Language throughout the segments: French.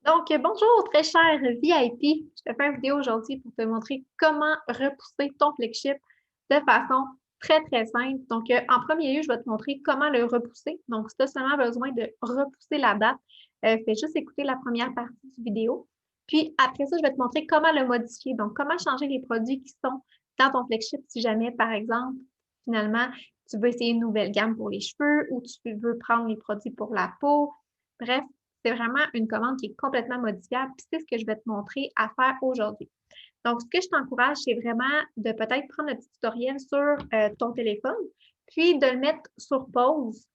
Donc, bonjour très cher VIP. Je te fais une vidéo aujourd'hui pour te montrer comment repousser ton flagship de façon très, très simple. Donc, en premier lieu, je vais te montrer comment le repousser. Donc, si tu as seulement besoin de repousser la date, fais juste écouter la première partie du vidéo. Puis, après ça, je vais te montrer comment le modifier. Donc, comment changer les produits qui sont dans ton flagship si jamais, par exemple, finalement, tu veux essayer une nouvelle gamme pour les cheveux ou tu veux prendre les produits pour la peau. Bref, c'est vraiment une commande qui est complètement modifiable, puis c'est ce que je vais te montrer à faire aujourd'hui. Donc, ce que je t'encourage, c'est vraiment de peut-être prendre le petit tutoriel sur ton téléphone, puis de le mettre sur pause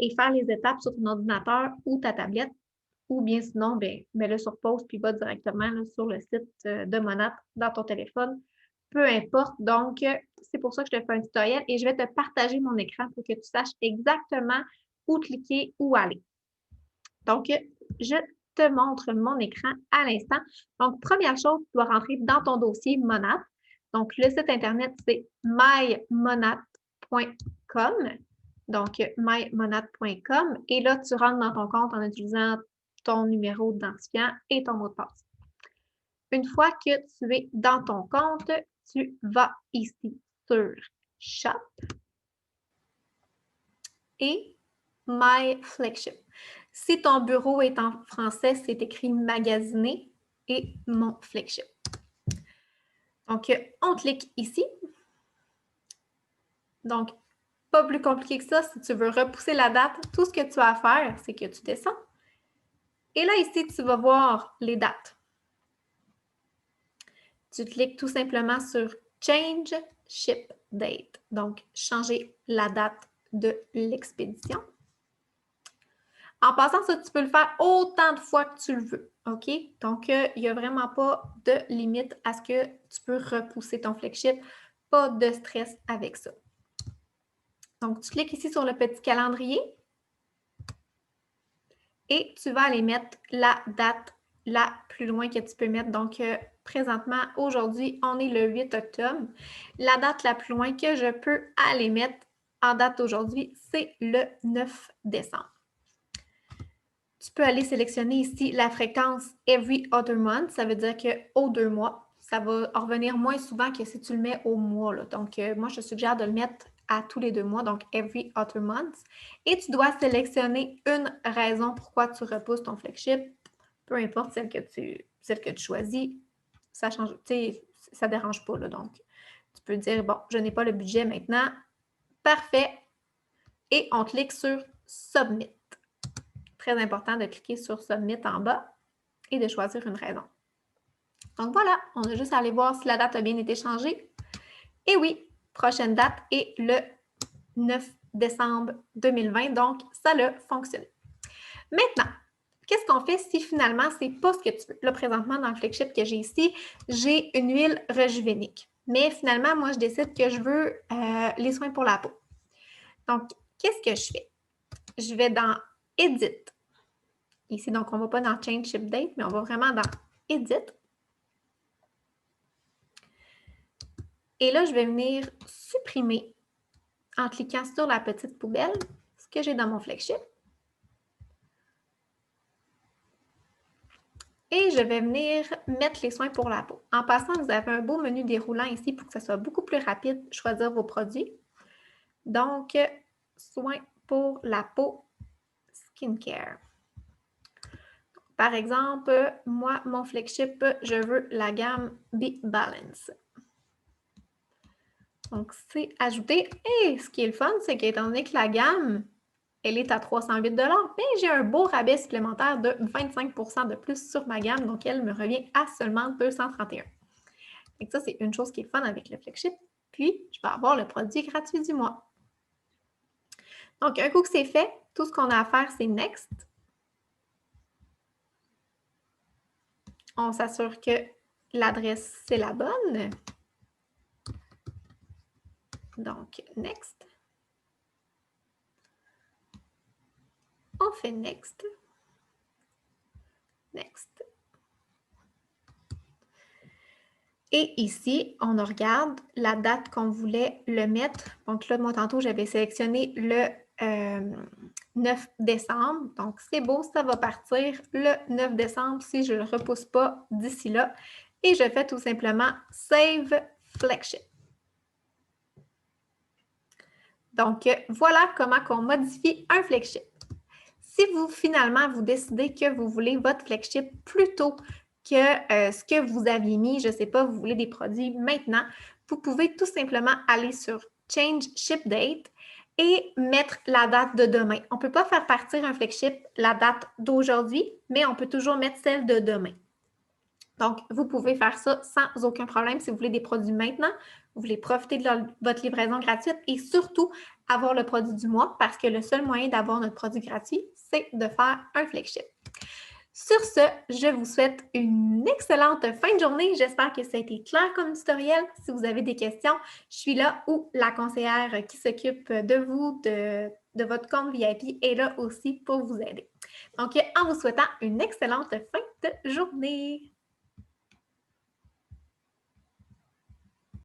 et faire les étapes sur ton ordinateur ou ta tablette, ou bien sinon, ben, mets-le sur pause puis va directement là, sur le site de Monat dans ton téléphone. Peu importe. Donc, c'est pour ça que je te fais un tutoriel et je vais te partager mon écran pour que tu saches exactement où cliquer, où aller. Donc, je te montre mon écran à l'instant. Donc, première chose, tu dois rentrer dans ton dossier Monat. Donc, le site Internet, c'est mymonat.com. Donc, mymonat.com. Et là, tu rentres dans ton compte en utilisant ton numéro d'identifiant et ton mot de passe. Une fois que tu es dans ton compte, tu vas ici sur Shop et My Flagship. Si ton bureau est en français, c'est écrit magasiner et mon flagship. Donc, on clique ici. Donc, pas plus compliqué que ça. Si tu veux repousser la date, tout ce que tu as à faire, c'est que tu descends. Et là, ici, tu vas voir les dates. Tu cliques tout simplement sur Change Ship Date. Donc, changer la date de l'expédition. En passant, ça, tu peux le faire autant de fois que tu le veux. OK? Donc, il n'y a vraiment pas de limite à ce que tu peux repousser ton flagship. Pas de stress avec ça. Donc, tu cliques ici sur le petit calendrier et tu vas aller mettre la date la plus loin que tu peux mettre. Donc, présentement, aujourd'hui, on est le 8 octobre. La date la plus loin que je peux aller mettre en date d'aujourd'hui, c'est le 9 décembre. Tu peux aller sélectionner ici la fréquence every other month. Ça veut dire qu'aux 2 mois, ça va revenir moins souvent que si tu le mets au mois. Là. Donc, moi, je te suggère de le mettre à tous les 2 mois, donc every other month. Et tu dois sélectionner une raison pourquoi tu repousses ton flagship. Peu importe celle que tu choisis, ça change, tu sais, ça ne dérange pas. Là. Donc, tu peux dire, bon, je n'ai pas le budget maintenant. Parfait. Et on clique sur Submit. Très important de cliquer sur Submit en bas et de choisir une raison. Donc voilà, on a juste à aller voir si la date a bien été changée. Et oui, prochaine date est le 9 décembre 2020, donc ça a fonctionné. Maintenant, qu'est-ce qu'on fait si finalement c'est pas ce que tu veux? Là, présentement, dans le flagship que j'ai ici, j'ai une huile rejuvénique. Mais finalement, moi, je décide que je veux les soins pour la peau. Donc, qu'est-ce que je fais? Je vais dans Edit. Ici, donc, on ne va pas dans Change Ship Date, mais on va vraiment dans Edit. Et là, je vais venir supprimer en cliquant sur la petite poubelle ce que j'ai dans mon flagship. Et je vais venir mettre les soins pour la peau. En passant, vous avez un beau menu déroulant ici pour que ça soit beaucoup plus rapide, choisir vos produits. Donc, soins pour la peau, skincare. Par exemple, moi, mon flagship, je veux la gamme B-Balance. Donc, c'est ajouté. Et ce qui est le fun, c'est qu'étant donné que la gamme, elle est à 308 mais j'ai un beau rabais supplémentaire de 25 de plus sur ma gamme. Donc, elle me revient à seulement 231. Et ça, c'est une chose qui est fun avec le flagship. Puis, je vais avoir le produit gratuit du mois. Donc, un coup que c'est fait, tout ce qu'on a à faire, c'est Next. On s'assure que l'adresse, c'est la bonne. Donc, Next. On fait Next. Next. Et ici, on regarde la date qu'on voulait le mettre. Donc là, moi, tantôt, j'avais sélectionné le 9 décembre. Donc, c'est beau, ça va partir le 9 décembre si je ne le repousse pas d'ici là. Et je fais tout simplement Save Flagship. Donc, voilà comment on modifie un flagship. Si vous, finalement, vous décidez que vous voulez votre flagship plus tôt que ce que vous aviez mis, je ne sais pas, vous voulez des produits maintenant, vous pouvez tout simplement aller sur Change Ship Date et mettre la date de demain. On ne peut pas faire partir un flagship la date d'aujourd'hui, mais on peut toujours mettre celle de demain. Donc, vous pouvez faire ça sans aucun problème si vous voulez des produits maintenant, vous voulez profiter de votre livraison gratuite et surtout avoir le produit du mois parce que le seul moyen d'avoir notre produit gratuit, c'est de faire un flagship. Sur ce, je vous souhaite une excellente fin de journée. J'espère que ça a été clair comme tutoriel. Si vous avez des questions, je suis là ou la conseillère qui s'occupe de vous, de votre compte VIP est là aussi pour vous aider. Donc, en vous souhaitant une excellente fin de journée.